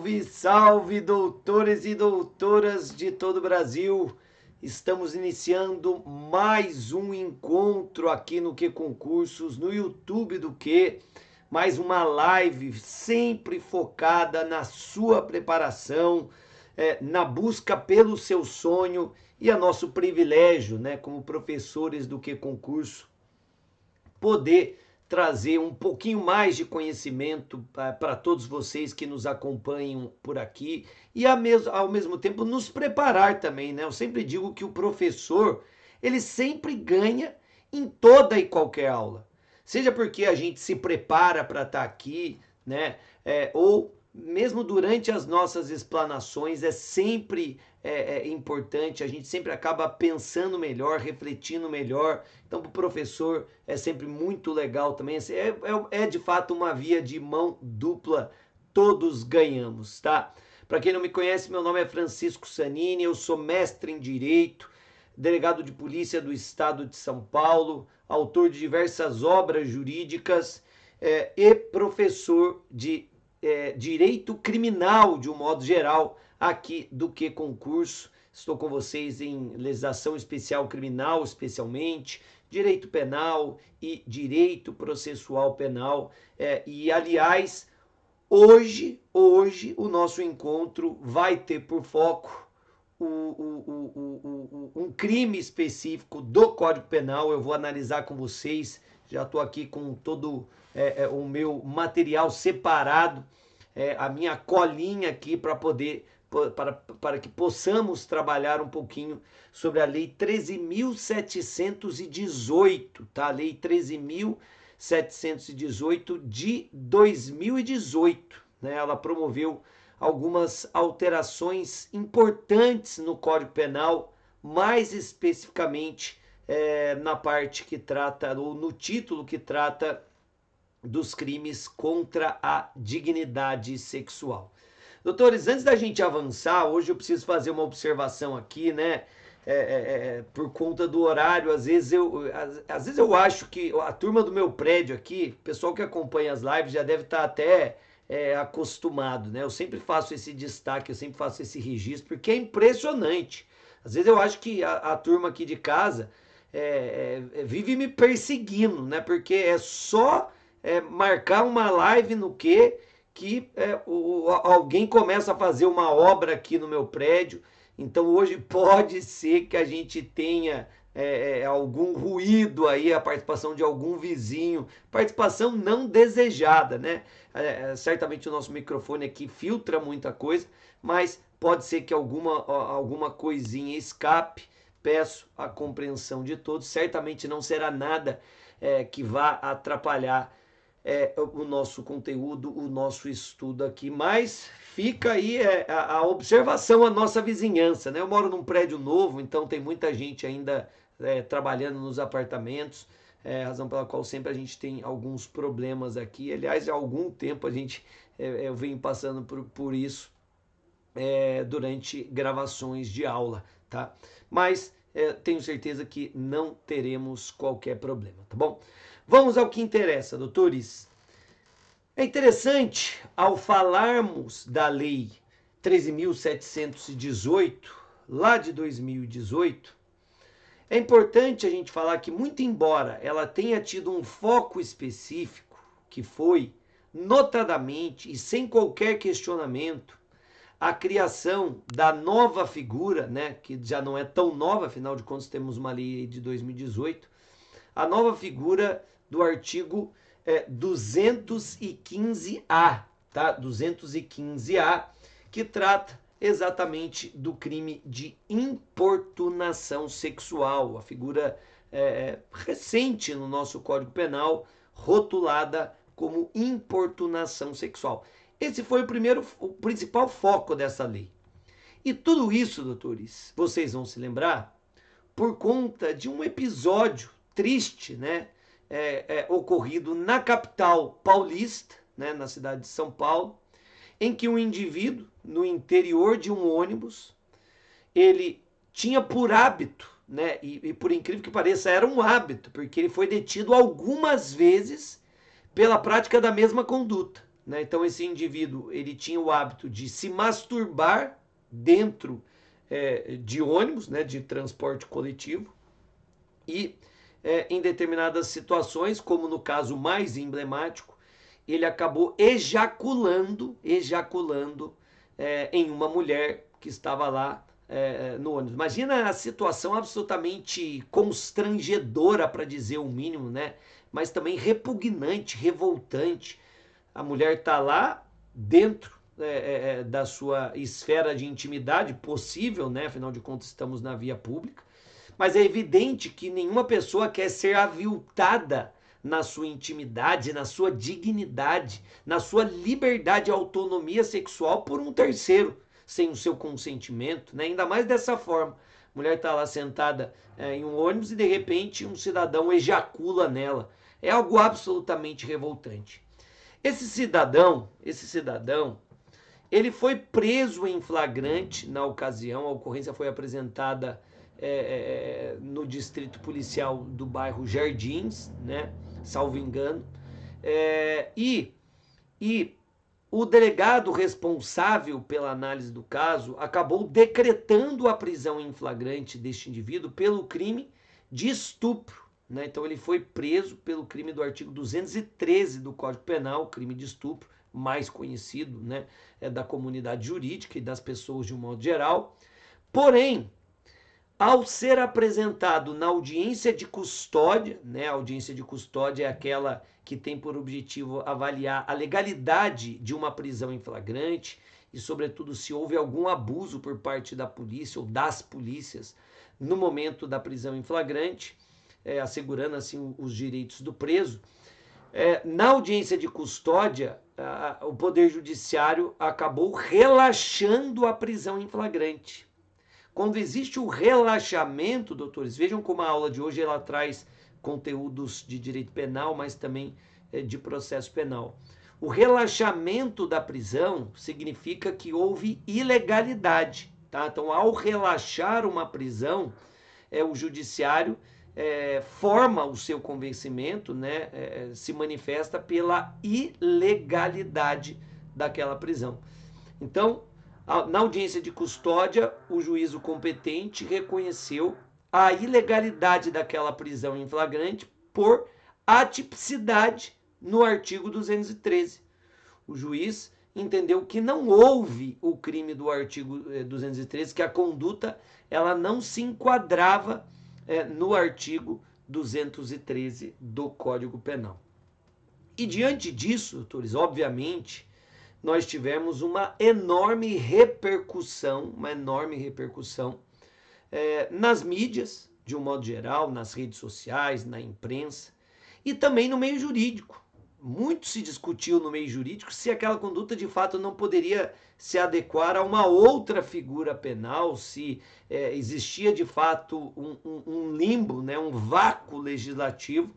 Salve, salve, doutores e doutoras de todo o Brasil. Estamos iniciando mais um encontro aqui no Que Concursos, no YouTube do Que. Mais uma live sempre focada na sua preparação, na busca pelo seu sonho e a nosso privilégio, né, como professores do Que Concurso, poder trazer um pouquinho mais de conhecimento para todos vocês que nos acompanham por aqui e ao mesmo tempo nos preparar também, né? Eu sempre digo que o professor, ele sempre ganha em toda e qualquer aula. Seja porque a gente se prepara para estar aqui, né? Ou mesmo durante as nossas explanações, é sempre importante, a gente sempre acaba pensando melhor, refletindo melhor. Então, para o professor é sempre muito legal também. É de fato uma via de mão dupla, todos ganhamos, tá? Para quem não me conhece, meu nome é Francisco Sanini, eu sou mestre em Direito, delegado de polícia do estado de São Paulo, autor de diversas obras jurídicas e professor de direito criminal, de um modo geral, aqui do Que Concurso. Estou com vocês em legislação especial criminal, especialmente, direito penal e direito processual penal. E, aliás, hoje o nosso encontro vai ter por foco um crime específico do Código Penal. Eu vou analisar com vocês, já estou aqui com todo o meu material separado, a minha colinha aqui para poder, para que possamos trabalhar um pouquinho sobre a Lei 13.718, tá? A Lei 13.718 de 2018, né? Ela promoveu algumas alterações importantes no Código Penal, mais especificamente na parte que trata, ou no título que trata dos crimes contra a dignidade sexual. Doutores, antes da gente avançar, hoje eu preciso fazer uma observação aqui, né? Por conta do horário, às vezes eu acho que a turma do meu prédio aqui, o pessoal que acompanha as lives já deve estar até acostumado, né? Eu sempre faço esse destaque, eu sempre faço esse registro, porque é impressionante. Às vezes eu acho que a turma aqui de casa vive me perseguindo, né? Porque é só marcar uma live no que alguém começa a fazer uma obra aqui no meu prédio. Então hoje pode ser que a gente tenha algum ruído aí, a participação de algum vizinho, participação não desejada, né? Certamente o nosso microfone aqui filtra muita coisa, mas pode ser que alguma coisinha escape. Peço a compreensão de todos. Certamente não será nada que vá atrapalhar o nosso conteúdo, o nosso estudo aqui, mas fica aí a observação, a nossa vizinhança, né? Eu moro num prédio novo, então tem muita gente ainda trabalhando nos apartamentos, razão pela qual sempre a gente tem alguns problemas aqui. Aliás, há algum tempo eu venho passando por isso durante gravações de aula, tá? Mas tenho certeza que não teremos qualquer problema, tá bom? Vamos ao que interessa, doutores. É interessante, ao falarmos da Lei 13.718, lá de 2018, é importante a gente falar que, muito embora ela tenha tido um foco específico, que foi, notadamente e sem qualquer questionamento, a criação da nova figura, né, que já não é tão nova, afinal de contas temos uma lei de 2018, a nova figura do artigo 215A, tá? 215A, que trata exatamente do crime de importunação sexual, a figura recente no nosso Código Penal, rotulada como importunação sexual. Esse foi o principal foco dessa lei. E tudo isso, doutores, vocês vão se lembrar, por conta de um episódio triste, né? Ocorrido na capital paulista, né, na cidade de São Paulo, em que um indivíduo, no interior de um ônibus, ele tinha por hábito, né, e por incrível que pareça, era um hábito, porque ele foi detido algumas vezes pela prática da mesma conduta, né? Então esse indivíduo ele tinha o hábito de se masturbar dentro de ônibus, né, de transporte coletivo, e em determinadas situações, como no caso mais emblemático, ele acabou ejaculando em uma mulher que estava lá no ônibus. Imagina a situação absolutamente constrangedora, para dizer o mínimo, né? Mas também repugnante, revoltante. A mulher está lá dentro da sua esfera de intimidade possível, né? Afinal de contas, estamos na via pública. Mas é evidente que nenhuma pessoa quer ser aviltada na sua intimidade, na sua dignidade, na sua liberdade e autonomia sexual por um terceiro, sem o seu consentimento, né? Ainda mais dessa forma. A mulher está lá sentada em um ônibus e de repente um cidadão ejacula nela. É algo absolutamente revoltante. Esse cidadão, ele foi preso em flagrante na ocasião. A ocorrência foi apresentada no distrito policial do bairro Jardins, né? Salvo engano. E o delegado responsável pela análise do caso acabou decretando a prisão em flagrante deste indivíduo pelo crime de estupro, né? Então ele foi preso pelo crime do artigo 213 do Código Penal, crime de estupro, mais conhecido, né, da comunidade jurídica e das pessoas de um modo geral. Porém, ao ser apresentado na audiência de custódia, né, a audiência de custódia é aquela que tem por objetivo avaliar a legalidade de uma prisão em flagrante e, sobretudo, se houve algum abuso por parte da polícia ou das polícias no momento da prisão em flagrante, assegurando assim os direitos do preso. Na audiência de custódia, o Poder Judiciário acabou relaxando a prisão em flagrante. Quando existe o relaxamento, doutores, vejam como a aula de hoje ela traz conteúdos de direito penal, mas também de processo penal. O relaxamento da prisão significa que houve ilegalidade, tá? Então, ao relaxar uma prisão, o judiciário forma o seu convencimento, né? Se manifesta pela ilegalidade daquela prisão. Então, na audiência de custódia, o juízo competente reconheceu a ilegalidade daquela prisão em flagrante por atipicidade no artigo 213. O juiz entendeu que não houve o crime do artigo 213, que a conduta ela não se enquadrava no artigo 213 do Código Penal. E diante disso, doutores, obviamente, nós tivemos uma enorme repercussão nas mídias, de um modo geral, nas redes sociais, na imprensa e também no meio jurídico. Muito se discutiu no meio jurídico se aquela conduta de fato não poderia se adequar a uma outra figura penal, se existia de fato um limbo, né, um vácuo legislativo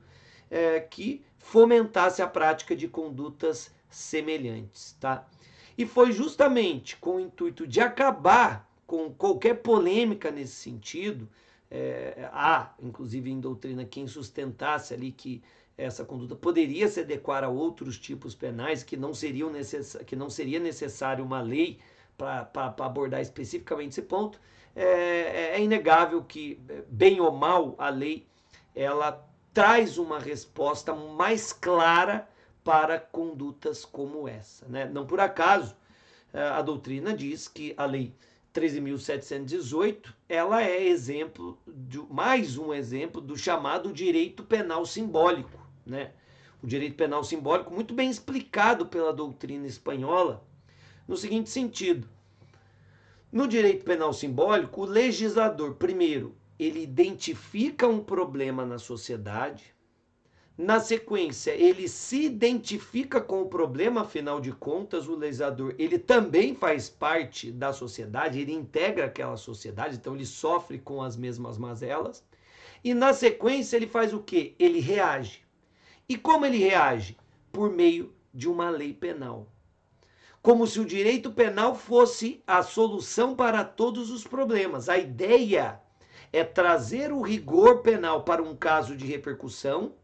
que fomentasse a prática de condutas semelhantes, tá? E foi justamente com o intuito de acabar com qualquer polêmica nesse sentido, há, inclusive em doutrina, quem sustentasse ali que essa conduta poderia se adequar a outros tipos penais, que não seria necessário uma lei para abordar especificamente esse ponto. É inegável que, bem ou mal, a lei ela traz uma resposta mais clara para condutas como essa, né? Não por acaso, a doutrina diz que a lei 13.718, ela é mais um exemplo do chamado direito penal simbólico, né? O direito penal simbólico muito bem explicado pela doutrina espanhola, no seguinte sentido: no direito penal simbólico, o legislador, primeiro, ele identifica um problema na sociedade. Na sequência, ele se identifica com o problema, afinal de contas, o legislador, ele também faz parte da sociedade, ele integra aquela sociedade, então ele sofre com as mesmas mazelas. E na sequência, ele faz o quê? Ele reage. E como ele reage? Por meio de uma lei penal. Como se o direito penal fosse a solução para todos os problemas. A ideia é trazer o rigor penal para um caso de repercussão,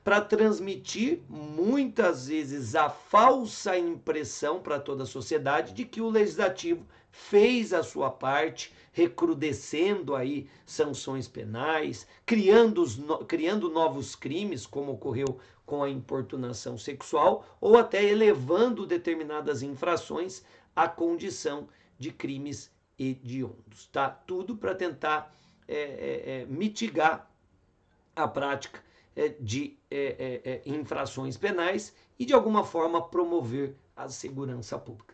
para transmitir muitas vezes a falsa impressão para toda a sociedade de que o legislativo fez a sua parte, recrudescendo aí sanções penais, criando novos crimes, como ocorreu com a importunação sexual, ou até elevando determinadas infrações à condição de crimes hediondos, tá? Tudo para tentar mitigar a prática de infrações penais e, de alguma forma, promover a segurança pública.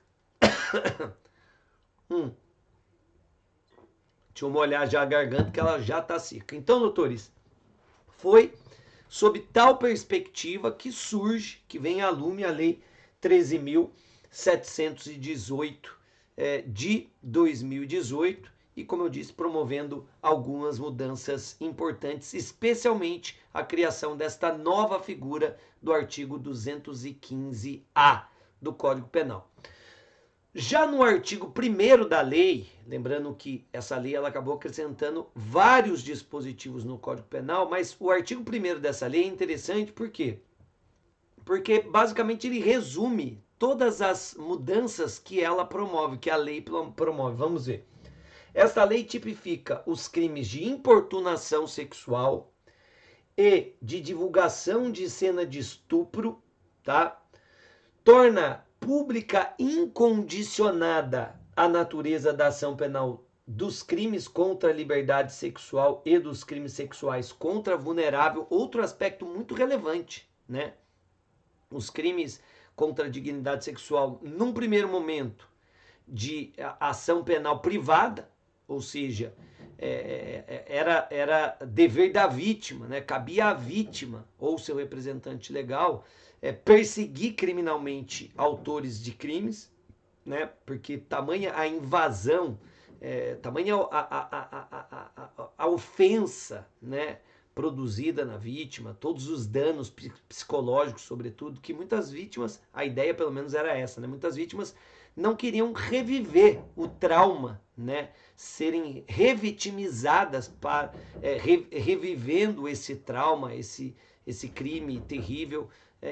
Deixa eu molhar já a garganta, que ela já está seca. Então, doutores, foi sob tal perspectiva que surge, que vem a lume a Lei 13.718 de 2018, e, como eu disse, promovendo algumas mudanças importantes, especialmente a criação desta nova figura do artigo 215-A do Código Penal. Já no artigo 1º da lei, lembrando que essa lei ela acabou acrescentando vários dispositivos no Código Penal, mas o artigo 1º dessa lei é interessante por quê? Porque basicamente ele resume todas as mudanças que ela promove, que a lei promove. Vamos ver. Esta lei tipifica os crimes de importunação sexual e de divulgação de cena de estupro, tá? Torna pública incondicionada a natureza da ação penal dos crimes contra a liberdade sexual e dos crimes sexuais contra vulnerável, outro aspecto muito relevante, né? Os crimes contra a dignidade sexual, num primeiro momento, de ação penal privada, ou seja, era dever da vítima, né? Cabia à vítima ou seu representante legal perseguir criminalmente autores de crimes, né? Porque tamanha a invasão, tamanha a ofensa, né? Produzida na vítima, todos os danos psicológicos, sobretudo, que muitas vítimas, a ideia pelo menos era essa, né? Muitas vítimas não queriam reviver o trauma, né? Serem revitimizadas, revivendo esse trauma, esse crime terrível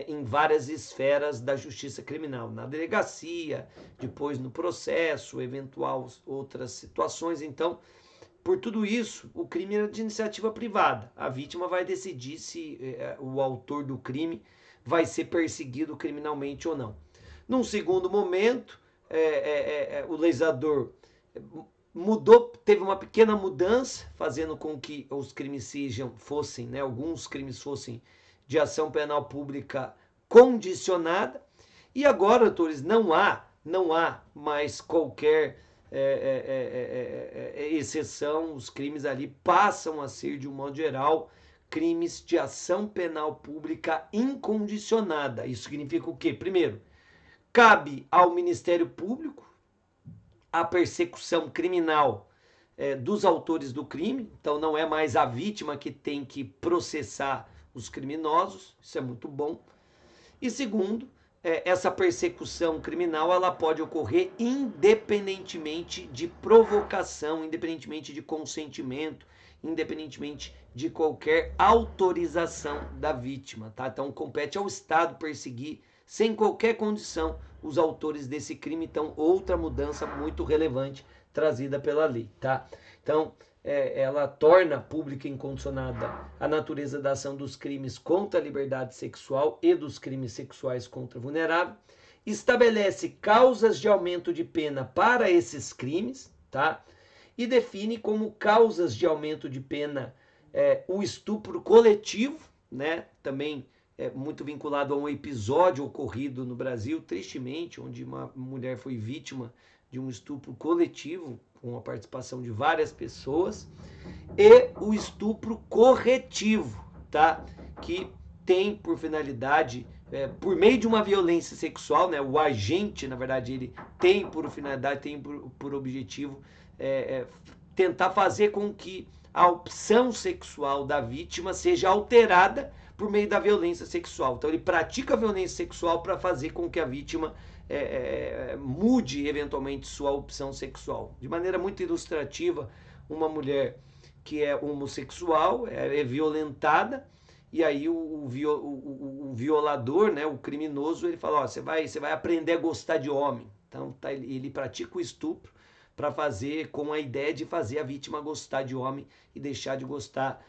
em várias esferas da justiça criminal, na delegacia, depois no processo, eventual outras situações. Então, por tudo isso, o crime era de iniciativa privada. A vítima vai decidir se o autor do crime vai ser perseguido criminalmente ou não. Num segundo momento, o legislador teve uma pequena mudança, fazendo com que os crimes fossem, né, alguns crimes fossem de ação penal pública condicionada, e agora, doutores, não há mais qualquer exceção, os crimes ali passam a ser, de um modo geral, crimes de ação penal pública incondicionada. Isso significa o quê? Primeiro, cabe ao Ministério Público a persecução criminal dos autores do crime, então não é mais a vítima que tem que processar os criminosos, isso é muito bom. E segundo, essa persecução criminal ela pode ocorrer independentemente de provocação, independentemente de consentimento, independentemente de qualquer autorização da vítima, tá? Então compete ao Estado perseguir sem qualquer condição os autores desse crime. Então, outra mudança muito relevante trazida pela lei, tá? Então, ela torna pública e incondicionada a natureza da ação dos crimes contra a liberdade sexual e dos crimes sexuais contra o vulnerável, estabelece causas de aumento de pena para esses crimes, tá? E define como causas de aumento de pena o estupro coletivo, né? Também muito vinculado a um episódio ocorrido no Brasil, tristemente, onde uma mulher foi vítima de um estupro coletivo, com a participação de várias pessoas, e o estupro corretivo, tá? Que tem por finalidade, por meio de uma violência sexual, né? O agente, na verdade, ele tem por finalidade, tem por objetivo tentar fazer com que a opção sexual da vítima seja alterada por meio da violência sexual. Então ele pratica a violência sexual para fazer com que a vítima mude eventualmente sua opção sexual. De maneira muito ilustrativa, uma mulher que é homossexual é violentada e aí o violador, né, o criminoso, ele fala, ó, você vai aprender a gostar de homem. Então tá, ele pratica o estupro para fazer com a ideia de fazer a vítima gostar de homem e deixar de gostar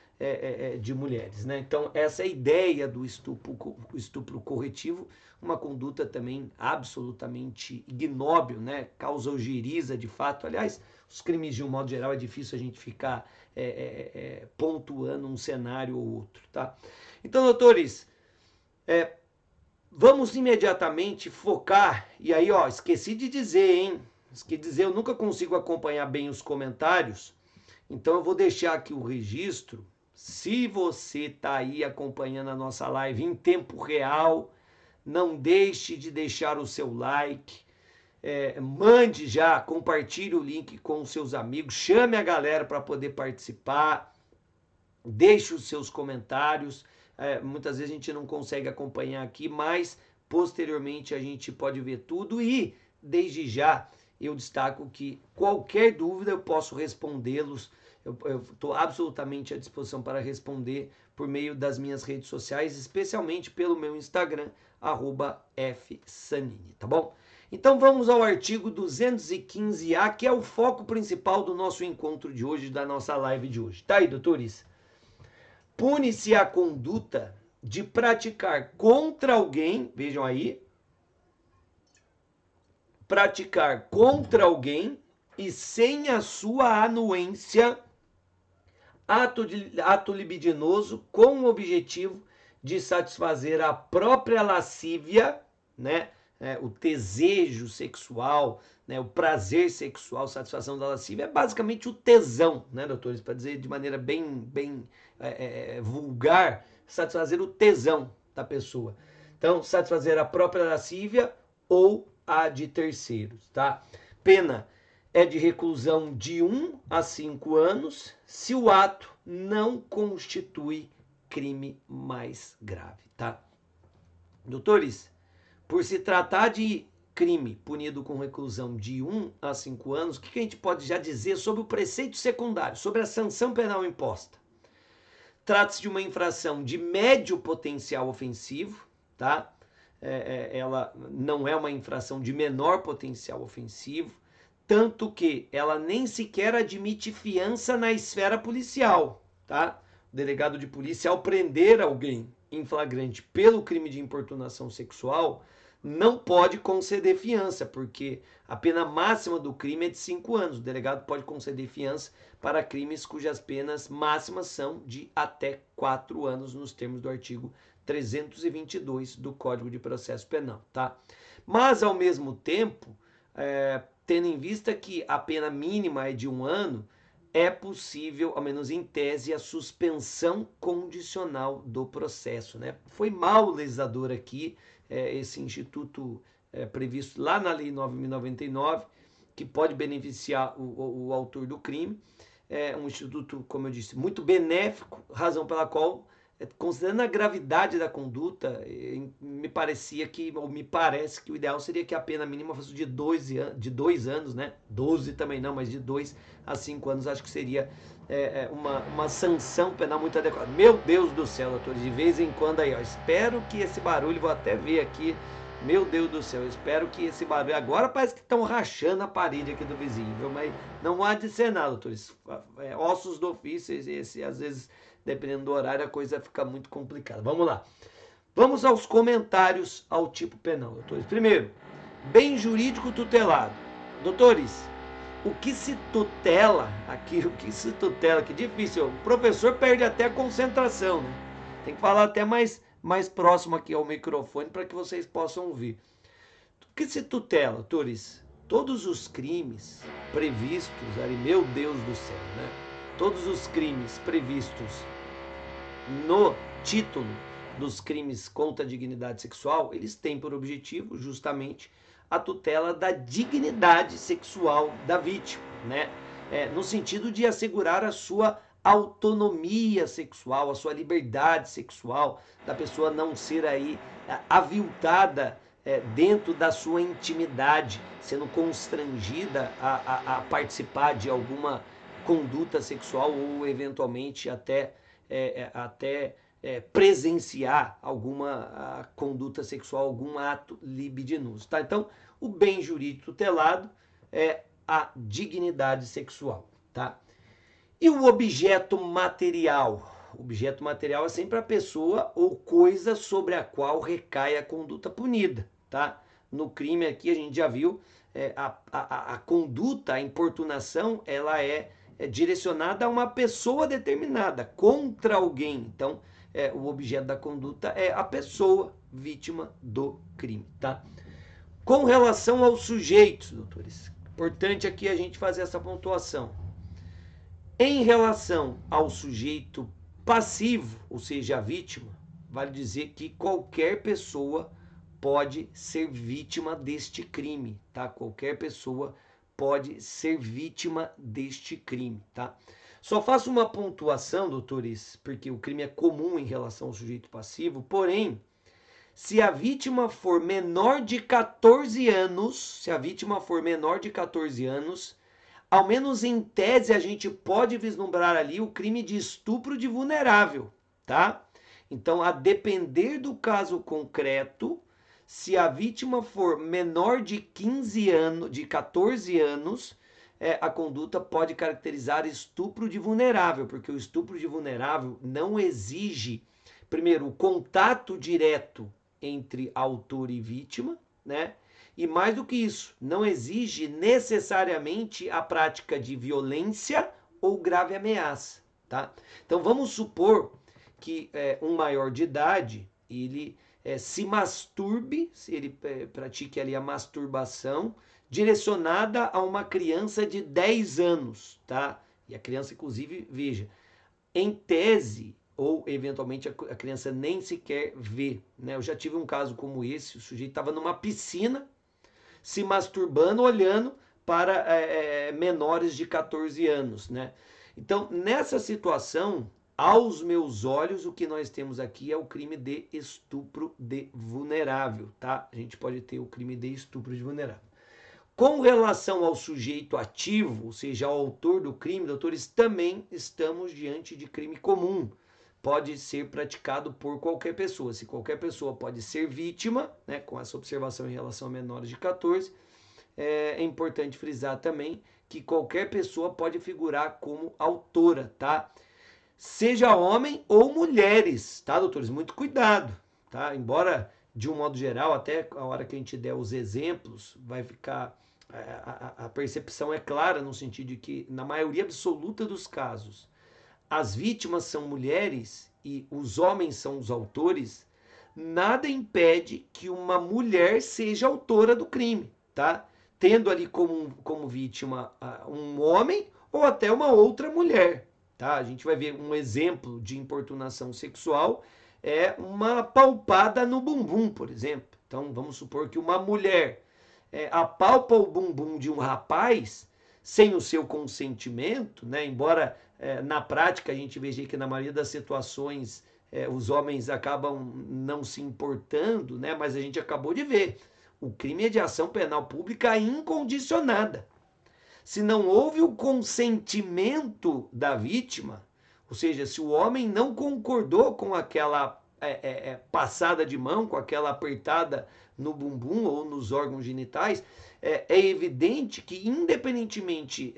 de mulheres, né? Então essa é a ideia do estupro corretivo, uma conduta também absolutamente ignóbil, né? Causa ojeriza de fato. Aliás, os crimes de um modo geral é difícil a gente ficar pontuando um cenário ou outro, tá? Então, doutores, vamos imediatamente focar, e aí, ó, esqueci de dizer, hein? Esqueci de dizer, eu nunca consigo acompanhar bem os comentários, então eu vou deixar aqui o registro. Se você está aí acompanhando a nossa live em tempo real, não deixe de deixar o seu like, mande já, compartilhe o link com os seus amigos, chame a galera para poder participar, deixe os seus comentários. Muitas vezes a gente não consegue acompanhar aqui, mas posteriormente a gente pode ver tudo e desde já eu destaco que qualquer dúvida eu posso respondê-los. Eu estou absolutamente à disposição para responder por meio das minhas redes sociais, especialmente pelo meu Instagram, @fsanini, tá bom? Então vamos ao artigo 215A, que é o foco principal do nosso encontro de hoje, da nossa live de hoje. Tá aí, doutores? Pune-se a conduta de praticar contra alguém, vejam aí, praticar contra alguém e sem a sua anuência ato libidinoso com o objetivo de satisfazer a própria lascívia, né? O desejo sexual, né? O prazer sexual, satisfação da lascívia é basicamente o tesão, né, doutores? Para dizer de maneira bem vulgar, satisfazer o tesão da pessoa. Então, satisfazer a própria lascívia ou a de terceiros, tá? Pena é de reclusão de 1 a 5 anos se o ato não constitui crime mais grave, tá? Doutores, por se tratar de crime punido com reclusão de 1 a 5 anos, o que a gente pode já dizer sobre o preceito secundário, sobre a sanção penal imposta? Trata-se de uma infração de médio potencial ofensivo, tá? Ela não é uma infração de menor potencial ofensivo, tanto que ela nem sequer admite fiança na esfera policial, tá? O delegado de polícia, ao prender alguém em flagrante pelo crime de importunação sexual, não pode conceder fiança, porque a pena máxima do crime é de 5 anos. O delegado pode conceder fiança para crimes cujas penas máximas são de até 4 anos, nos termos do artigo 322 do Código de Processo Penal, tá? Mas, ao mesmo tempo, tendo em vista que a pena mínima é de 1 ano, é possível, ao menos em tese, a suspensão condicional do processo, né? Foi mal o legislador aqui, esse instituto previsto lá na Lei 9.099, que pode beneficiar o autor do crime. É um instituto, como eu disse, muito benéfico, razão pela qual, considerando a gravidade da conduta, me parece que o ideal seria que a pena mínima fosse de 2 anos, né? 12 também não, mas de 2 a 5 anos, acho que seria uma sanção penal muito adequada. Meu Deus do céu, doutores, de vez em quando aí, ó, espero que esse barulho, vou até ver aqui, meu Deus do céu, espero que esse barulho, agora parece que estão rachando a parede aqui do vizinho, viu? Mas não há de ser nada, doutores, ossos do ofício, esse às vezes, dependendo do horário, a coisa fica muito complicada. Vamos lá. Vamos aos comentários ao tipo penal, doutores. Primeiro, bem jurídico tutelado. Doutores, o que se tutela aqui, que difícil, o professor perde até a concentração, né? Tem que falar até mais próximo aqui ao microfone para que vocês possam ouvir. O que se tutela, doutores? Todos os crimes previstos, ali, meu Deus do céu, né? Todos os crimes previstos no título dos crimes contra a dignidade sexual, eles têm por objetivo justamente a tutela da dignidade sexual da vítima, né? No sentido de assegurar a sua autonomia sexual, a sua liberdade sexual, da pessoa não ser aí aviltada dentro da sua intimidade, sendo constrangida a participar de alguma conduta sexual ou eventualmente até presenciar alguma conduta sexual, algum ato libidinoso, tá? Então, o bem jurídico tutelado é a dignidade sexual, tá? E o objeto material? O objeto material é sempre a pessoa ou coisa sobre a qual recai a conduta punida, tá? No crime aqui a gente já viu a conduta, a importunação, ela é direcionada a uma pessoa determinada, contra alguém. Então, o objeto da conduta é a pessoa vítima do crime, tá? Com relação aos sujeitos, doutores, importante aqui a gente fazer essa pontuação. Em relação ao sujeito passivo, ou seja, a vítima, vale dizer que qualquer pessoa pode ser vítima deste crime, tá? Qualquer pessoa pode ser vítima deste crime, tá? Só faço uma pontuação, doutores, porque o crime é comum em relação ao sujeito passivo, porém, se a vítima for menor de 14 anos, ao menos em tese a gente pode vislumbrar ali o crime de estupro de vulnerável, tá? Então, a depender do caso concreto, se a vítima for menor de 15 anos, de 14 anos, a conduta pode caracterizar estupro de vulnerável, porque o estupro de vulnerável não exige, primeiro, o contato direto entre autor e vítima, né? E mais do que isso, não exige necessariamente a prática de violência ou grave ameaça, tá? Então vamos supor que um maior de idade, ele se masturbe, se ele pratique ali a masturbação direcionada a uma criança de 10 anos, tá? E a criança, inclusive, veja, em tese, ou eventualmente a criança nem sequer vê, né? Eu já tive um caso como esse, o sujeito estava numa piscina, se masturbando, olhando para menores de 14 anos, né? Então, nessa situação, aos meus olhos, o que nós temos aqui é o crime de estupro de vulnerável, tá? A gente pode ter o crime de estupro de vulnerável. Com relação ao sujeito ativo, ou seja, ao autor do crime, doutores, também estamos diante de crime comum. Pode ser praticado por qualquer pessoa. Se qualquer pessoa pode ser vítima, né, com essa observação em relação a menores de 14, é importante frisar também que qualquer pessoa pode figurar como autora, tá? Seja homem ou mulheres, tá, doutores? Muito cuidado, tá? Embora, de um modo geral, até a hora que a gente der os exemplos, vai ficar... A percepção é clara no sentido de que, na maioria absoluta dos casos, as vítimas são mulheres e os homens são os autores, nada impede que uma mulher seja autora do crime, tá? Tendo ali como vítima um homem ou até uma outra mulher, tá? A gente vai ver um exemplo de importunação sexual, é uma palpada no bumbum, por exemplo. Então, vamos supor que uma mulher apalpa o bumbum de um rapaz sem o seu consentimento, né? Embora na prática a gente veja que na maioria das situações os homens acabam não se importando, né? Mas a gente acabou de ver, o crime é de ação penal pública incondicionada. Se não houve o consentimento da vítima, ou seja, se o homem não concordou com aquela passada de mão, com aquela apertada no bumbum ou nos órgãos genitais, é evidente que, independentemente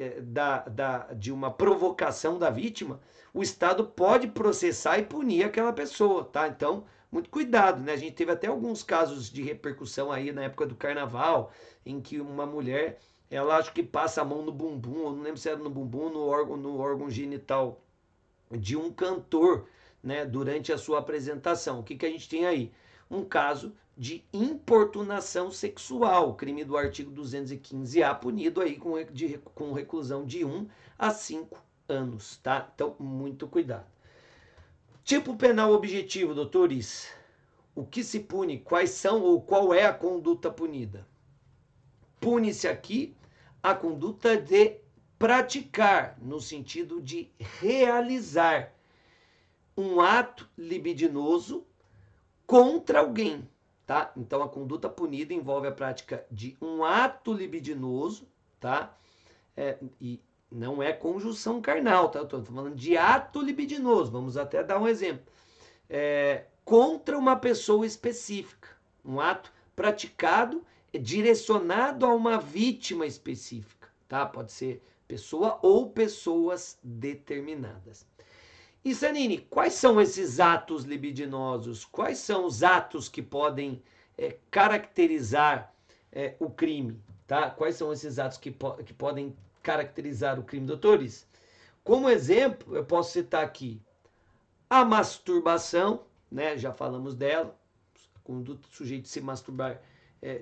de uma provocação da vítima, o Estado pode processar e punir aquela pessoa, tá? Então, muito cuidado, né? A gente teve até alguns casos de repercussão aí na época do carnaval, em que uma mulher, ela acho que passa a mão no bumbum, ou não lembro se era no bumbum, no órgão genital de um cantor, né, durante a sua apresentação. O que a gente tem aí? Um caso de importunação sexual, crime do artigo 215-A, punido aí com reclusão de 1 a 5 anos, tá? Então, muito cuidado. Tipo penal objetivo, doutores. O que se pune? Quais são ou qual é a conduta punida? Pune-se aqui a conduta de praticar, no sentido de realizar um ato libidinoso contra alguém, tá? Então a conduta punida envolve a prática de um ato libidinoso, tá? E não é conjunção carnal, tá? Eu tô falando de ato libidinoso. Vamos até dar um exemplo. contra uma pessoa específica, um ato praticado, direcionado a uma vítima específica, tá? Pode ser pessoa ou pessoas determinadas. E Sanine, quais são esses atos libidinosos? Quais são os atos que podem caracterizar o crime? Tá? Quais são esses atos que podem caracterizar o crime, doutores? Como exemplo, eu posso citar aqui a masturbação, né? Já falamos dela, a conduta do sujeito se masturbar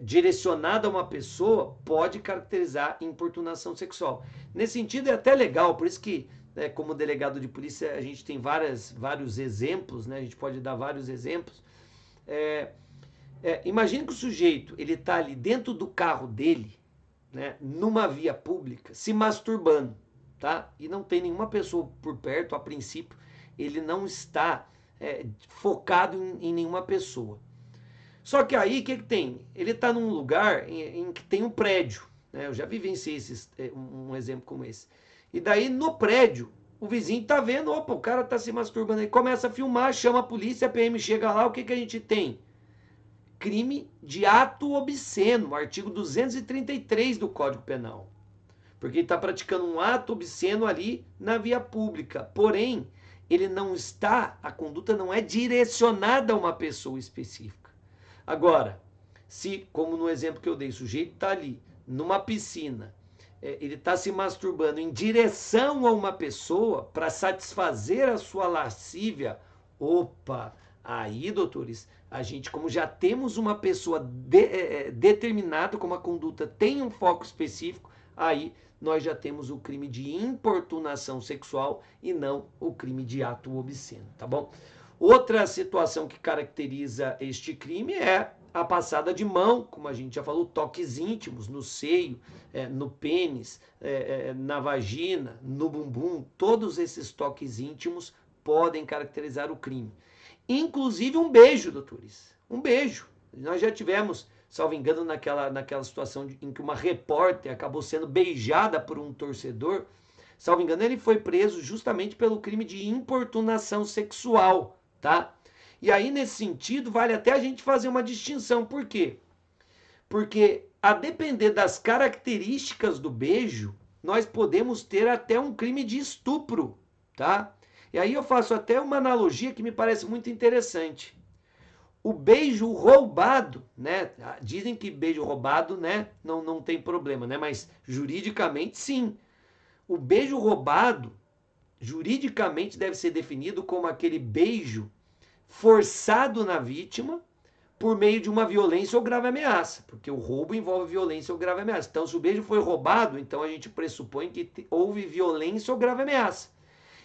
direcionada a uma pessoa pode caracterizar importunação sexual. Nesse sentido, é até legal, por isso que, né, como delegado de polícia, a gente tem vários exemplos, né? A gente pode dar vários exemplos. Imagine que o sujeito ele está ali dentro do carro dele, né, numa via pública, se masturbando, tá? E não tem nenhuma pessoa por perto, a princípio, ele não está focado em nenhuma pessoa. Só que aí, o que tem? Ele está num lugar em que tem um prédio, né? Eu já vivenciei um exemplo como esse. E daí, no prédio, o vizinho está vendo, opa, o cara está se masturbando, ele começa a filmar, chama a polícia, a PM chega lá, o que a gente tem? Crime de ato obsceno, artigo 233 do Código Penal. Porque ele está praticando um ato obsceno ali na via pública. Porém, ele não está, a conduta não é direcionada a uma pessoa específica. Agora, se, como no exemplo que eu dei, o sujeito está ali numa piscina, ele está se masturbando em direção a uma pessoa para satisfazer a sua lascívia, opa, aí, doutores, a gente, como já temos uma pessoa determinada, como a conduta tem um foco específico, aí nós já temos o crime de importunação sexual e não o crime de ato obsceno, tá bom? Outra situação que caracteriza este crime é a passada de mão, como a gente já falou, toques íntimos no seio, no pênis, na vagina, no bumbum. Todos esses toques íntimos podem caracterizar o crime. Inclusive um beijo, doutores. Um beijo. Nós já tivemos, salvo engano, naquela situação em que uma repórter acabou sendo beijada por um torcedor. Salvo engano, ele foi preso justamente pelo crime de importunação sexual, tá? E aí, nesse sentido, vale até a gente fazer uma distinção. Por quê? Porque, a depender das características do beijo, nós podemos ter até um crime de estupro, tá? E aí eu faço até uma analogia que me parece muito interessante. O beijo roubado, né? Dizem que beijo roubado, né, não tem problema, né? Mas juridicamente, sim. O beijo roubado, juridicamente, deve ser definido como aquele beijo forçado na vítima por meio de uma violência ou grave ameaça, porque o roubo envolve violência ou grave ameaça. Então, se o beijo foi roubado, então a gente pressupõe que houve violência ou grave ameaça.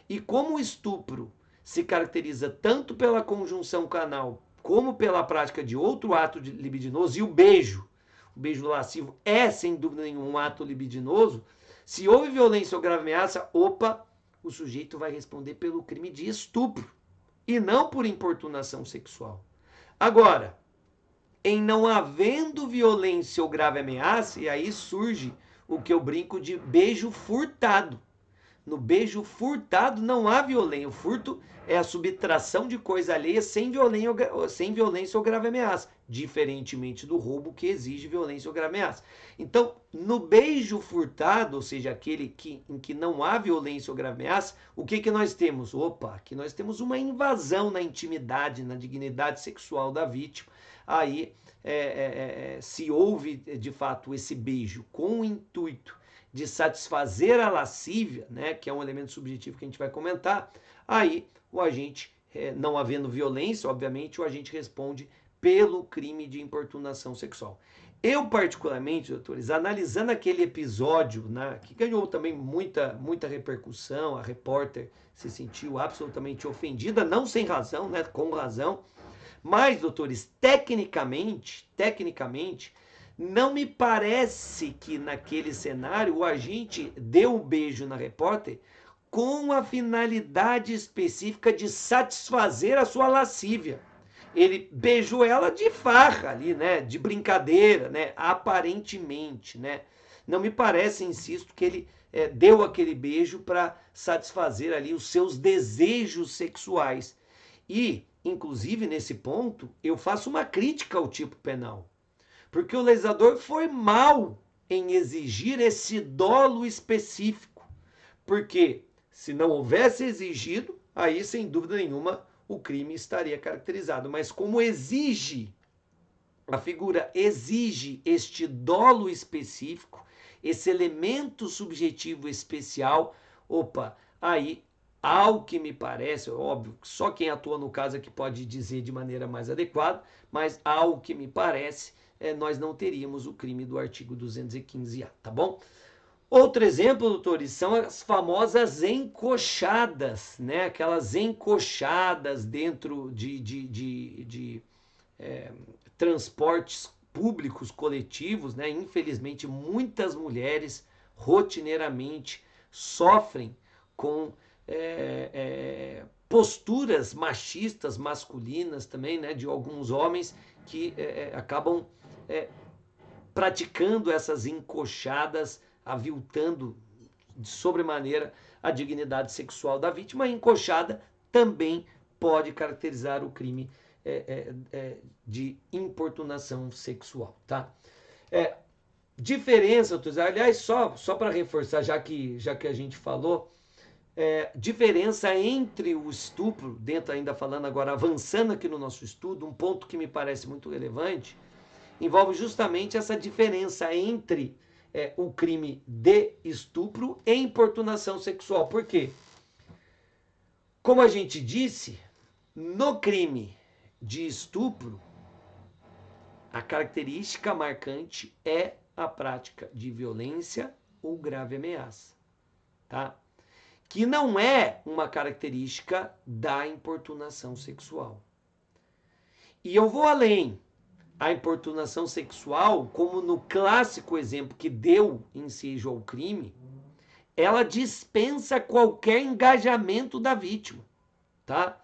E como o estupro se caracteriza tanto pela conjunção canal como pela prática de outro ato libidinoso, e o beijo lascivo é, sem dúvida nenhuma, um ato libidinoso, se houve violência ou grave ameaça, opa, o sujeito vai responder pelo crime de estupro e não por importunação sexual. Agora, em não havendo violência ou grave ameaça, e aí surge o que eu brinco de beijo furtado. No beijo furtado não há violência. O furto é a subtração de coisa alheia sem violência ou grave ameaça, diferentemente do roubo que exige violência ou grave ameaça. Então, no beijo furtado, ou seja, aquele em que não há violência ou grave ameaça, o que nós temos? Opa, aqui nós temos uma invasão na intimidade, na dignidade sexual da vítima. Aí, se houve de fato esse beijo com o intuito de satisfazer a lascívia, né, que é um elemento subjetivo que a gente vai comentar, aí o agente, não havendo violência, obviamente, o agente responde pelo crime de importunação sexual. Eu, particularmente, doutores, analisando aquele episódio, né, que ganhou também muita repercussão, a repórter se sentiu absolutamente ofendida, não sem razão, né, com razão, mas, doutores, tecnicamente, não me parece que naquele cenário o agente deu o beijo na repórter com a finalidade específica de satisfazer a sua lascívia. Ele beijou ela de farra ali, né? De brincadeira, né? Aparentemente, né? Não me parece, insisto, que ele deu aquele beijo para satisfazer ali os seus desejos sexuais. E inclusive nesse ponto, eu faço uma crítica ao tipo penal, porque o legislador foi mal em exigir esse dolo específico, porque se não houvesse exigido, aí sem dúvida nenhuma o crime estaria caracterizado, mas como exige, a figura exige este dolo específico, esse elemento subjetivo especial, opa, aí, ao que me parece, óbvio, só quem atua no caso é que pode dizer de maneira mais adequada, mas ao que me parece, nós não teríamos o crime do artigo 215A, tá bom? Outro exemplo, doutores, são as famosas encoxadas, né? Aquelas encoxadas dentro de transportes públicos coletivos, né? Infelizmente, muitas mulheres rotineiramente sofrem com posturas machistas, masculinas também, né? De alguns homens que acabam praticando essas encoxadas, aviltando de sobremaneira a dignidade sexual da vítima. A encoxada também pode caracterizar o crime de importunação sexual, tá? Diferença, aliás, só para reforçar, já que a gente falou, diferença entre o estupro, dentro ainda falando agora, avançando aqui no nosso estudo, um ponto que me parece muito relevante, envolve justamente essa diferença entre o crime de estupro e importunação sexual. Por quê? Como a gente disse, no crime de estupro, a característica marcante é a prática de violência ou grave ameaça, tá? Que não é uma característica da importunação sexual. E eu vou além. A importunação sexual, como no clássico exemplo que deu ensejo ao crime, ela dispensa qualquer engajamento da vítima, tá?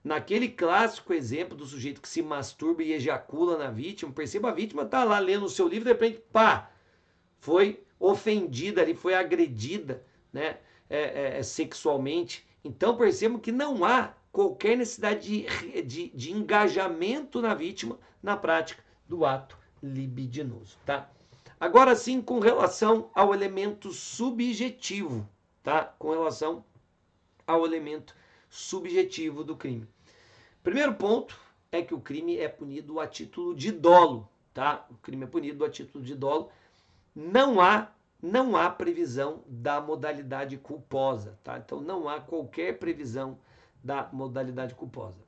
Naquele clássico exemplo do sujeito que se masturba e ejacula na vítima, perceba, a vítima tá lá lendo o seu livro, de repente, pá, foi ofendida ali, foi agredida, né, sexualmente. Então percebam que não há qualquer necessidade de engajamento na vítima na prática do ato libidinoso, tá? Agora sim, com relação ao elemento subjetivo, tá? Com relação ao elemento subjetivo do crime. Primeiro ponto é que o crime é punido a título de dolo, tá? O crime é punido a título de dolo. Não há previsão da modalidade culposa, tá? Então não há qualquer previsão da modalidade culposa.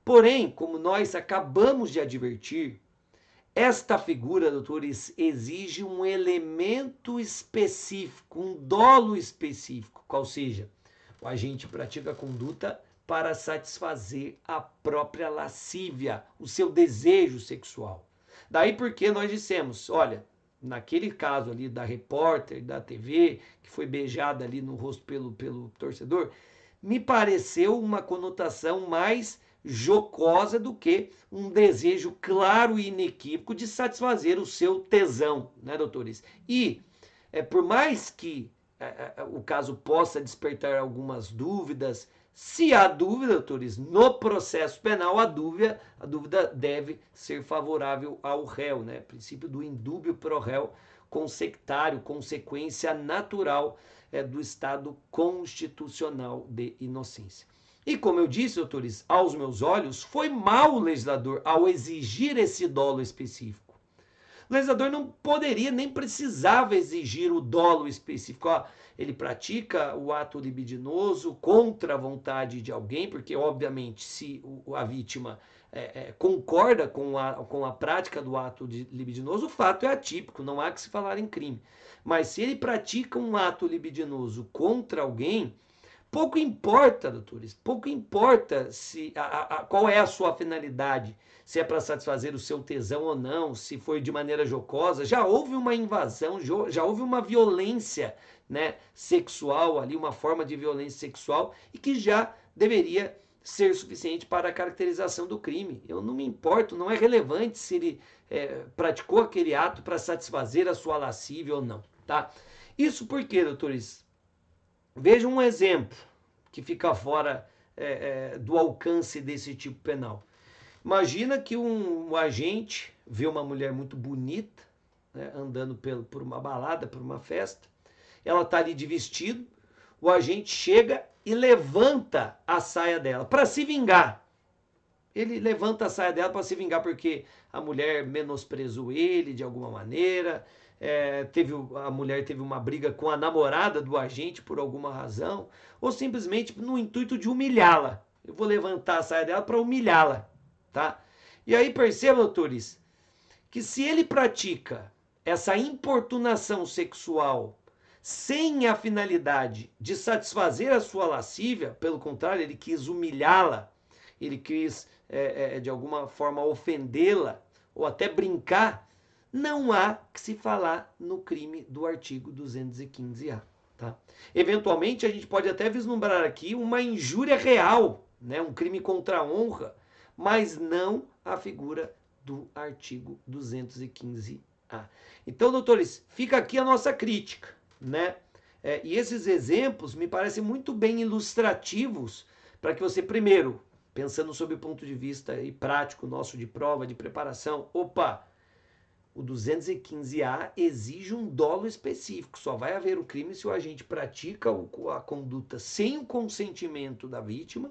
Porém, como nós acabamos de advertir, esta figura, doutores, exige um elemento específico, um dolo específico, qual seja, o agente pratica a conduta para satisfazer a própria lascívia, o seu desejo sexual. Daí porque nós dissemos, olha, naquele caso ali da repórter da TV, que foi beijada ali no rosto pelo torcedor, me pareceu uma conotação mais jocosa do que um desejo claro e inequívoco de satisfazer o seu tesão, né, doutores? E por mais que o caso possa despertar algumas dúvidas, se há dúvida, doutores, no processo penal, a dúvida deve ser favorável ao réu, né? Princípio do indúbio pro réu, consectário, consequência natural do estado constitucional de inocência. E como eu disse, doutores, aos meus olhos, foi mal o legislador ao exigir esse dolo específico. O legislador não poderia nem precisava exigir o dolo específico. Ó, ele pratica o ato libidinoso contra a vontade de alguém, porque, obviamente, se a vítima concorda com a prática do ato libidinoso, o fato é atípico, não há que se falar em crime. Mas se ele pratica um ato libidinoso contra alguém, pouco importa, doutores, pouco importa qual é a sua finalidade, se é para satisfazer o seu tesão ou não, se foi de maneira jocosa. Já houve uma invasão, já houve uma violência, né, sexual ali, uma forma de violência sexual, e que já deveria ser suficiente para a caracterização do crime. Eu não me importo, não é relevante se ele praticou aquele ato para satisfazer a sua lascívia ou não, tá? Isso porque, doutores, veja um exemplo que fica fora do alcance desse tipo penal. Imagina que um agente vê uma mulher muito bonita, né, andando por uma balada, por uma festa, ela está ali de vestido, o agente chega e levanta a saia dela para se vingar. Ele levanta a saia dela para se vingar porque a mulher menosprezou ele de alguma maneira, a mulher teve uma briga com a namorada do agente por alguma razão, ou simplesmente no intuito de humilhá-la. Eu vou levantar a saia dela para humilhá-la, tá? E aí perceba, doutores, que se ele pratica essa importunação sexual sem a finalidade de satisfazer a sua lascívia, pelo contrário, ele quis humilhá-la, ele quis de alguma forma ofendê-la ou até brincar, não há que se falar no crime do artigo 215-A. Tá? Eventualmente, a gente pode até vislumbrar aqui uma injúria real, né? Um crime contra a honra, mas não a figura do artigo 215-A. Então, doutores, fica aqui a nossa crítica, né? E esses exemplos me parecem muito bem ilustrativos para que você, primeiro, pensando sob o ponto de vista aí, prático nosso de prova, de preparação, opa, o 215-A exige um dolo específico. Só vai haver o crime se o agente pratica a conduta sem o consentimento da vítima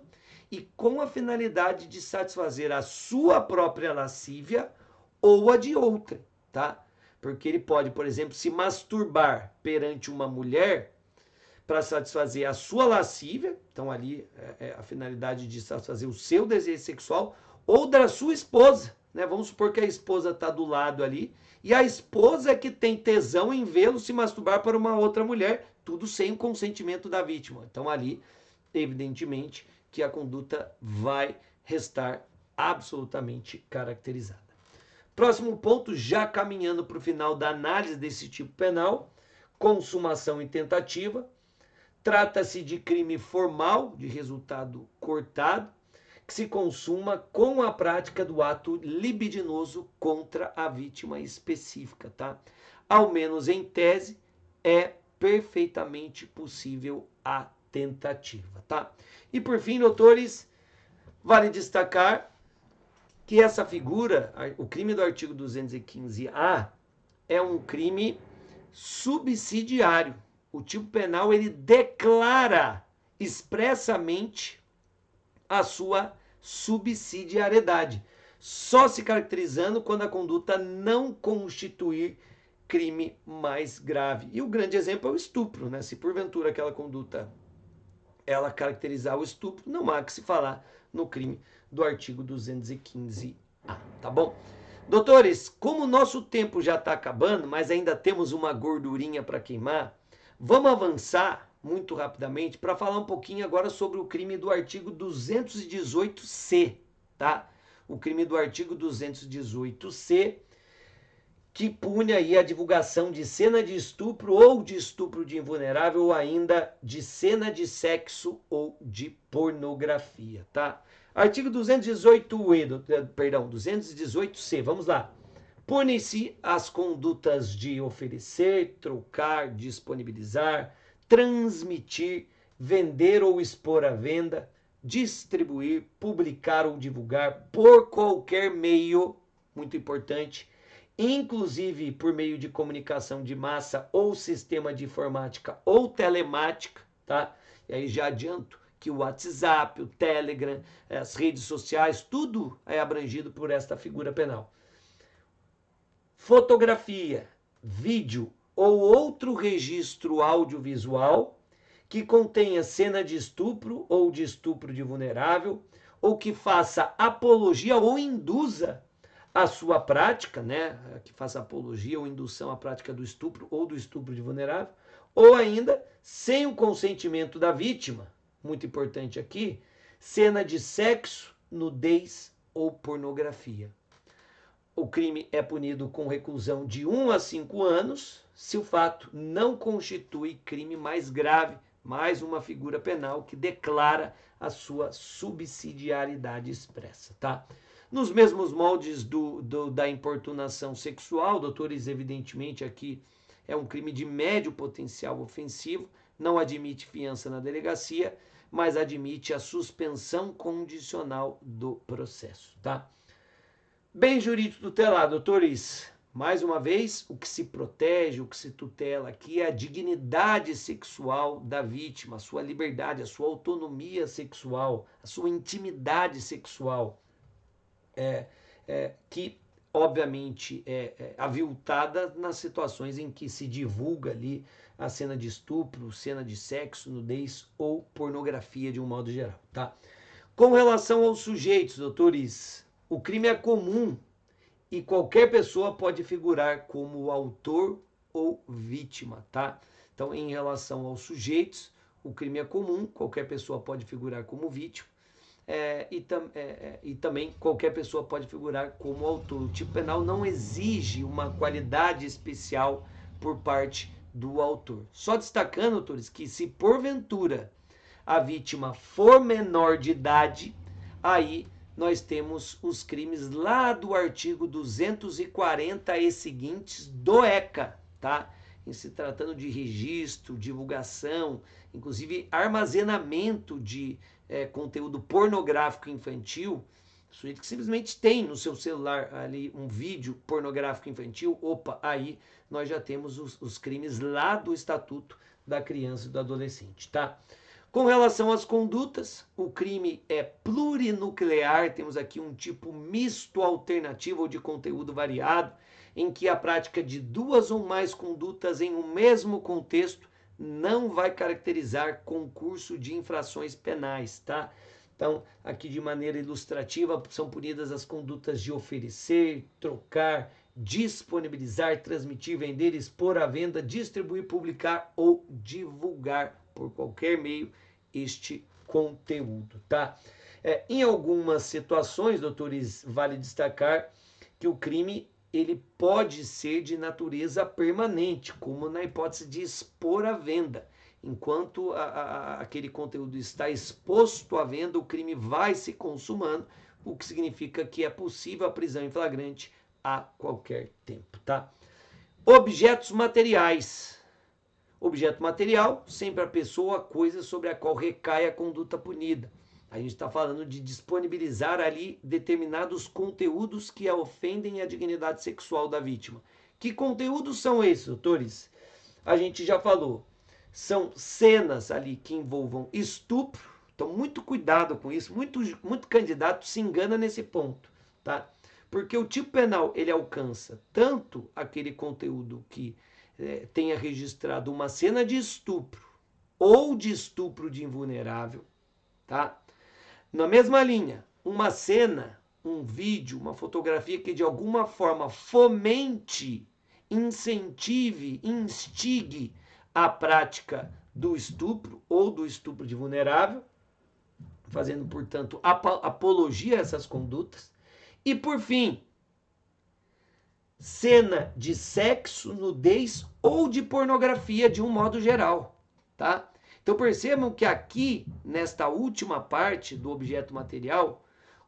e com a finalidade de satisfazer a sua própria lascívia ou a de outra, tá? Porque ele pode, por exemplo, se masturbar perante uma mulher para satisfazer a sua lascívia, então ali é a finalidade de satisfazer o seu desejo sexual, ou da sua esposa, né? Vamos supor que a esposa está do lado ali, e a esposa é que tem tesão em vê-lo se masturbar para uma outra mulher, tudo sem o consentimento da vítima. Então ali, evidentemente, que a conduta vai restar absolutamente caracterizada. Próximo ponto, já caminhando para o final da análise desse tipo penal, consumação e tentativa. Trata-se de crime formal, de resultado cortado, que se consuma com a prática do ato libidinoso contra a vítima específica, tá? Ao menos em tese, é perfeitamente possível a tentativa, tá? E por fim, doutores, vale destacar que essa figura, o crime do artigo 215-A, é um crime subsidiário. O tipo penal ele declara expressamente a sua subsidiariedade, só se caracterizando quando a conduta não constituir crime mais grave. E o grande exemplo é o estupro, né? Se porventura aquela conduta ela caracterizar o estupro, não há que se falar no crime do artigo 215-A, tá bom? Doutores, como o nosso tempo já está acabando, mas ainda temos uma gordurinha para queimar, vamos avançar muito rapidamente para falar um pouquinho agora sobre o crime do artigo 218-C, tá? O crime do artigo 218-C, que pune aí a divulgação de cena de estupro ou de estupro de invulnerável ou ainda de cena de sexo ou de pornografia, tá? Artigo 218C, vamos lá. Pune-se as condutas de oferecer, trocar, disponibilizar, transmitir, vender ou expor à venda, distribuir, publicar ou divulgar por qualquer meio, muito importante, inclusive por meio de comunicação de massa ou sistema de informática ou telemática, tá? E aí já adianto que o WhatsApp, o Telegram, as redes sociais, tudo é abrangido por esta figura penal. Fotografia, vídeo ou outro registro audiovisual que contenha cena de estupro ou de estupro de vulnerável, ou que faça apologia ou induza a sua prática, né? Que faça apologia ou indução à prática do estupro ou do estupro de vulnerável, ou ainda, sem o consentimento da vítima, muito importante aqui, cena de sexo, nudez ou pornografia. O crime é punido com reclusão de 1 a 5 anos, se o fato não constitui crime mais grave, mais uma figura penal que declara a sua subsidiariedade expressa, tá? Nos mesmos moldes da importunação sexual, doutores, evidentemente aqui é um crime de médio potencial ofensivo, não admite fiança na delegacia, mas admite a suspensão condicional do processo, tá? Bem jurídico tutelar, doutores, mais uma vez, o que se protege, o que se tutela aqui é a dignidade sexual da vítima, a sua liberdade, a sua autonomia sexual, a sua intimidade sexual, que obviamente é aviltada nas situações em que se divulga ali a cena de estupro, cena de sexo, nudez ou pornografia de um modo geral, tá? Com relação aos sujeitos, doutores, o crime é comum e qualquer pessoa pode figurar como autor ou vítima, tá? Então, em relação aos sujeitos, o crime é comum, qualquer pessoa pode figurar como vítima, e também qualquer pessoa pode figurar como autor. O tipo penal não exige uma qualidade especial por parte do autor. Só destacando, autores, que se porventura a vítima for menor de idade, aí nós temos os crimes lá do artigo 240 e seguintes do ECA, tá? Em se tratando de registro, divulgação, inclusive armazenamento de conteúdo pornográfico infantil, o sujeito que simplesmente tem no seu celular ali um vídeo pornográfico infantil, opa, aí nós já temos os crimes lá do Estatuto da Criança e do Adolescente, tá? Com relação às condutas, o crime é plurinuclear, temos aqui um tipo misto alternativo ou de conteúdo variado, em que a prática de duas ou mais condutas em um mesmo contexto não vai caracterizar concurso de infrações penais, tá? Então, aqui de maneira ilustrativa, são punidas as condutas de oferecer, trocar, disponibilizar, transmitir, vender, expor à venda, distribuir, publicar ou divulgar por qualquer meio este conteúdo, tá? Em algumas situações, doutores, vale destacar que o crime ele pode ser de natureza permanente, como na hipótese de expor à venda. Enquanto aquele conteúdo está exposto à venda, o crime vai se consumando, o que significa que é possível a prisão em flagrante a qualquer tempo, tá? Objetos materiais. Objeto material, sempre a pessoa, a coisa sobre a qual recai a conduta punida. A gente está falando de disponibilizar ali determinados conteúdos que ofendem a dignidade sexual da vítima. Que conteúdos são esses, doutores? A gente já falou. São cenas ali que envolvam estupro. Então, muito cuidado com isso. Muito candidato se engana nesse ponto, tá? Porque o tipo penal, ele alcança tanto aquele conteúdo que tenha registrado uma cena de estupro ou de estupro de invulnerável, tá? Na mesma linha, uma cena, um vídeo, uma fotografia que de alguma forma fomente, incentive, instigue a prática do estupro ou do estupro de vulnerável, fazendo, portanto, apologia a essas condutas. E, por fim, cena de sexo, nudez ou de pornografia de um modo geral, tá? Então percebam que aqui, nesta última parte do objeto material,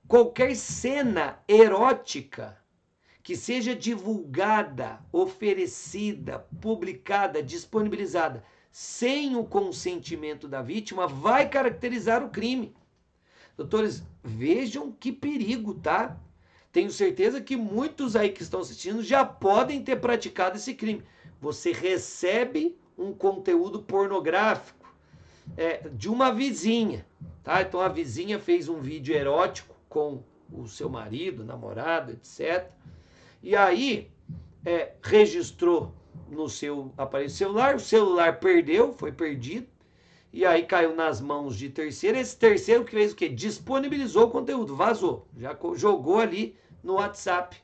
qualquer cena erótica que seja divulgada, oferecida, publicada, disponibilizada sem o consentimento da vítima vai caracterizar o crime. Doutores, vejam que perigo, tá? Tenho certeza que muitos aí que estão assistindo já podem ter praticado esse crime. Você recebe um conteúdo pornográfico de uma vizinha, tá? Então a vizinha fez um vídeo erótico com o seu marido, namorado, etc. E aí registrou no seu aparelho celular, o celular perdeu, foi perdido, e aí caiu nas mãos de terceiro. Esse terceiro que fez o quê? Disponibilizou o conteúdo, vazou, já jogou ali no WhatsApp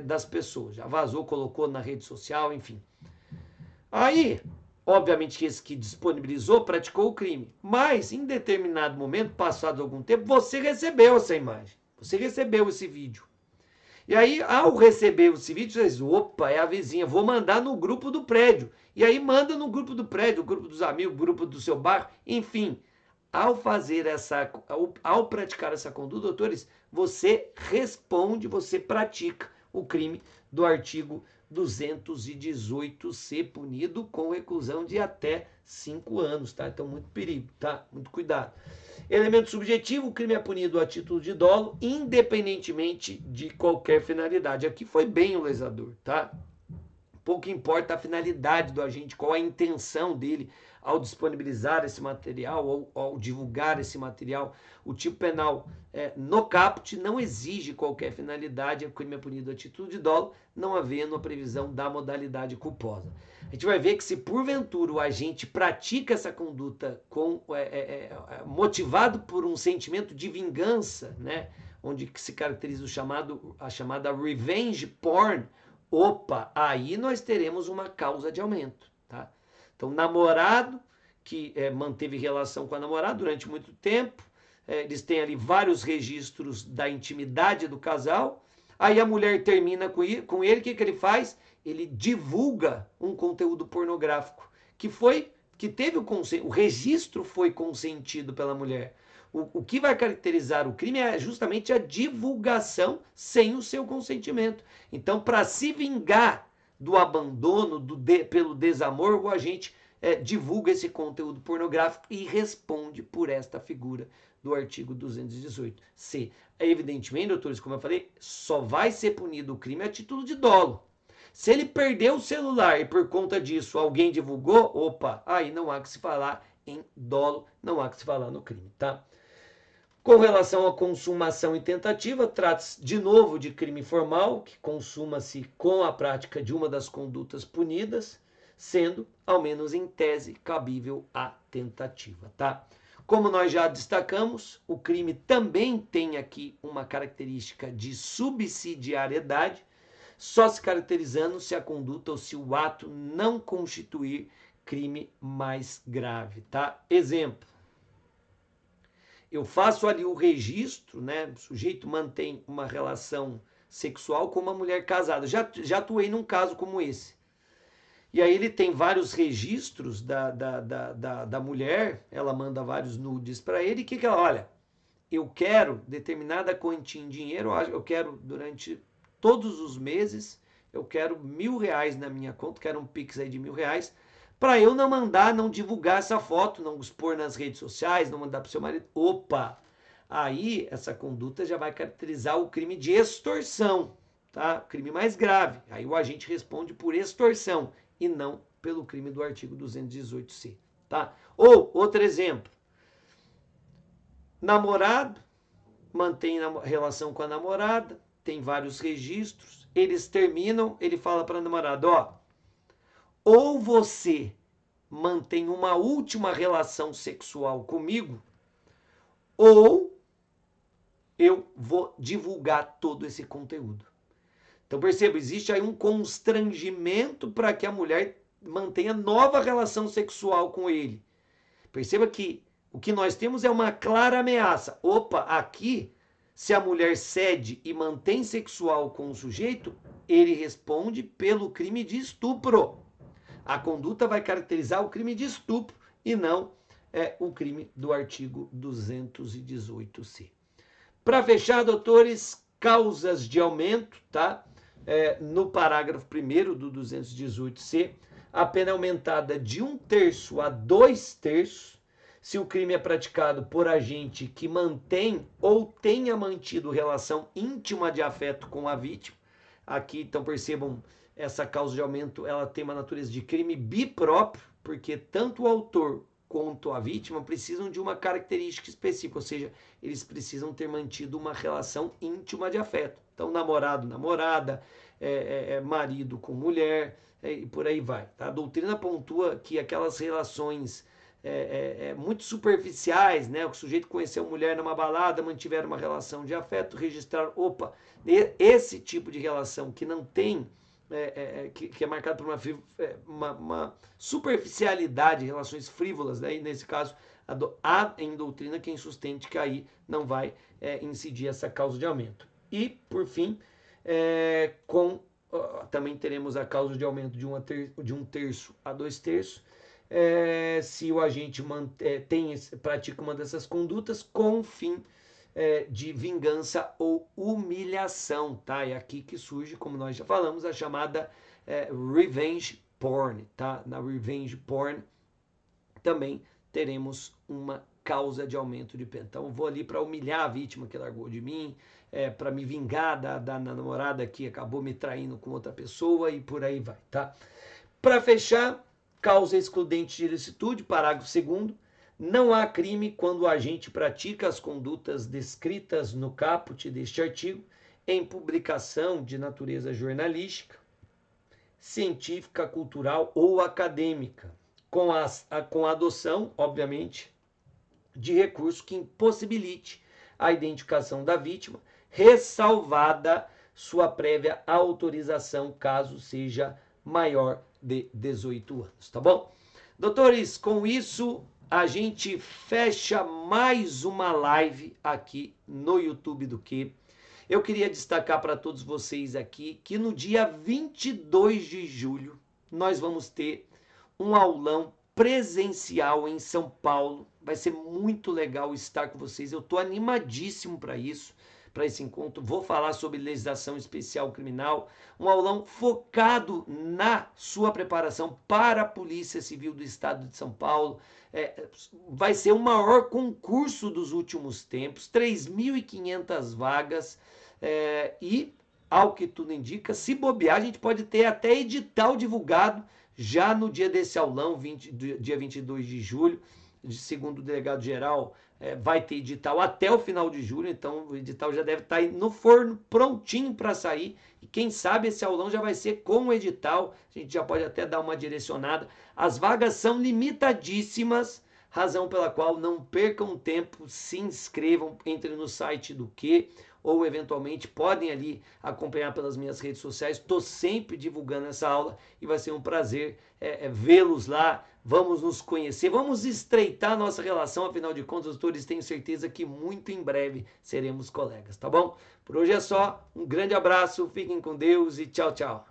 das pessoas, já vazou, colocou na rede social, enfim. Aí, obviamente que esse que disponibilizou praticou o crime, mas em determinado momento, passado algum tempo, você recebeu essa imagem, você recebeu esse vídeo. E aí, ao receber esse vídeo, você diz, opa, é a vizinha, vou mandar no grupo do prédio. E aí manda no grupo do prédio, o grupo dos amigos, o grupo do seu bairro, enfim. Ao praticar essa conduta, doutores, você responde, você pratica o crime do artigo 218C, punido com reclusão de até 5 anos, tá? Então, muito perigo, tá? Muito cuidado. Elemento subjetivo, o crime é punido a título de dolo, independentemente de qualquer finalidade. Aqui foi bem o legislador, tá? Pouco importa a finalidade do agente, qual a intenção dele ao disponibilizar esse material ou ao divulgar esse material. O tipo penal no caput não exige qualquer finalidade, o crime é punido a título de dolo, não havendo a previsão da modalidade culposa. A gente vai ver que se porventura o agente pratica essa conduta motivado por um sentimento de vingança, né, onde se caracteriza a chamada revenge porn, opa, aí nós teremos uma causa de aumento, tá? Então, namorado que manteve relação com a namorada durante muito tempo, eles têm ali vários registros da intimidade do casal, aí a mulher termina com ele, o que ele faz? Ele divulga um conteúdo pornográfico que teve o registro foi consentido pela mulher. O que vai caracterizar o crime é justamente a divulgação sem o seu consentimento. Então, para se vingar do abandono, pelo desamor, o agente divulga esse conteúdo pornográfico e responde por esta figura do artigo 218C. Evidentemente, doutores, como eu falei, só vai ser punido o crime a título de dolo. Se ele perdeu o celular e por conta disso alguém divulgou, opa, aí não há que se falar em dolo, não há que se falar no crime, tá? Com relação à consumação e tentativa, trata-se de novo de crime formal, que consuma-se com a prática de uma das condutas punidas, sendo, ao menos em tese, cabível a tentativa, tá? Como nós já destacamos, o crime também tem aqui uma característica de subsidiariedade, só se caracterizando se a conduta ou se o ato não constituir crime mais grave, tá? Exemplo. Eu faço ali o registro, né? O sujeito mantém uma relação sexual com uma mulher casada. Já atuei num caso como esse. E aí ele tem vários registros da mulher, ela manda vários nudes para ele. E o que ela, olha, eu quero determinada quantia em dinheiro, eu quero durante todos os meses, eu quero R$1.000 na minha conta, quero um Pix aí de R$1.000, para eu não mandar, não divulgar essa foto, não expor nas redes sociais, não mandar para o seu marido. Opa! Aí essa conduta já vai caracterizar o crime de extorsão, tá? Crime mais grave. Aí o agente responde por extorsão e não pelo crime do artigo 218C, tá? Ou, outro exemplo, namorado, mantém relação com a namorada, tem vários registros, eles terminam, ele fala para a namorada, ó, ou você mantém uma última relação sexual comigo, ou eu vou divulgar todo esse conteúdo. Então perceba, existe aí um constrangimento para que a mulher mantenha nova relação sexual com ele. Perceba que o que nós temos é uma clara ameaça. Opa, aqui, se a mulher cede e mantém sexual com o sujeito, ele responde pelo crime de estupro. A conduta vai caracterizar o crime de estupro e não o crime do artigo 218C. Para fechar, doutores, causas de aumento, tá? No parágrafo 1º do 218C, a pena é aumentada de 1/3 a 2/3 se o crime é praticado por agente que mantém ou tenha mantido relação íntima de afeto com a vítima. Aqui, então, percebam, essa causa de aumento, ela tem uma natureza de crime bipróprio, porque tanto o autor quanto a vítima precisam de uma característica específica, ou seja, eles precisam ter mantido uma relação íntima de afeto. Então, namorado, namorada, marido com mulher, e por aí vai. Tá? A doutrina pontua que aquelas relações muito superficiais, né? O sujeito conheceu a mulher numa balada, mantiveram uma relação de afeto, registraram, opa, esse tipo de relação que não tem, que é marcado por uma superficialidade, relações frívolas, né? E nesse caso, há em doutrina quem sustente que aí não vai incidir essa causa de aumento. E, por fim, também teremos a causa de aumento de 1/3 a 2/3, se o agente pratica uma dessas condutas com fim de vingança ou humilhação, tá? É aqui que surge, como nós já falamos, a chamada revenge porn, tá? Na revenge porn também teremos uma causa de aumento de pena. Então eu vou ali para humilhar a vítima que largou de mim, para me vingar da namorada que acabou me traindo com outra pessoa e por aí vai, tá? Para fechar, causa excludente de ilicitude, parágrafo 2º, não há crime quando o agente pratica as condutas descritas no caput deste artigo em publicação de natureza jornalística, científica, cultural ou acadêmica, com a adoção, obviamente, de recurso que impossibilite a identificação da vítima, ressalvada sua prévia autorização, caso seja maior de 18 anos, tá bom? Doutores, com isso a gente fecha mais uma live aqui no YouTube do Que. Eu queria destacar para todos vocês aqui que no dia 22 de julho nós vamos ter um aulão presencial em São Paulo. Vai ser muito legal estar com vocês. Eu estou animadíssimo para isso, para esse encontro. Vou falar sobre legislação especial criminal, um aulão focado na sua preparação para a Polícia Civil do Estado de São Paulo. Vai ser o maior concurso dos últimos tempos, 3.500 vagas, e, ao que tudo indica, se bobear, a gente pode ter até edital divulgado já no dia desse aulão, dia 22 de julho, segundo o delegado-geral, vai ter edital até o final de julho, então o edital já deve estar aí no forno, prontinho para sair, e quem sabe esse aulão já vai ser com o edital, a gente já pode até dar uma direcionada. As vagas são limitadíssimas, razão pela qual não percam tempo, se inscrevam, entrem no site do Que, ou eventualmente podem ali acompanhar pelas minhas redes sociais. Estou sempre divulgando essa aula e vai ser um prazer vê-los lá. Vamos nos conhecer, vamos estreitar nossa relação, afinal de contas, doutores, tenho certeza que muito em breve seremos colegas, tá bom? Por hoje é só, um grande abraço, fiquem com Deus e tchau, tchau.